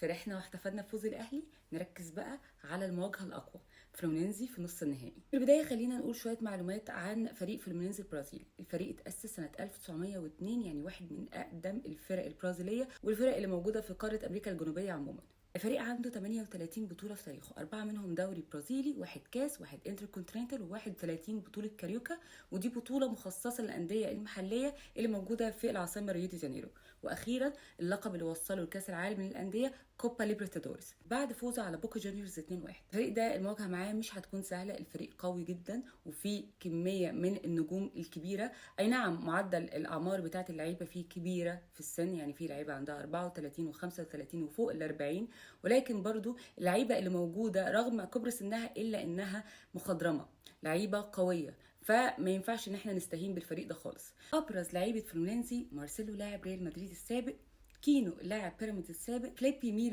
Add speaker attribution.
Speaker 1: فرحنا واحتفلنا بفوز الاهلي، نركز بقى على المواجهه الاقوى، فلومينينزي في نص النهائي. في البدايه خلينا نقول شويه معلومات عن فريق فلومينينزي البرازيلي. الفريق اتاسس سنه 1902، يعني واحد من اقدم الفرق البرازيليه والفرق اللي موجوده في قاره امريكا الجنوبيه عموما. الفريق عنده 38 بطولة في تاريخه، 4 منهم دوري برازيلي، واحد كاس، واحد انتركونتيننتال، و31 بطولة كاريوكا، ودي بطولة مخصصة للأندية المحلية اللي موجودة في العاصمة ريو دي جانيرو. وأخيرا اللقب اللي وصله لكأس العالم للأندية كوبا ليبرتادوريس بعد فوزه على بوكا جونيورز 2-1. الفريق ده المواجهة معاه مش هتكون سهلة، الفريق قوي جدا وفي كمية من النجوم الكبيرة. أي نعم معدل الأعمار بتاعت اللعيبة فيه كبيرة في السن، يعني في لعيبة عندها 34 و35 وفوق ال40، ولكن برضو اللعيبه اللي موجوده رغم كبر سنها الا انها مخضرمه، لعيبه قويه، فما ينفعش ان احنا نستهين بالفريق ده خالص. ابرز لعيبه فلومينينزي: مارسيلو لاعب ريال مدريد السابق، كينو لاعب بيراميدز السابق، فليبي ميلو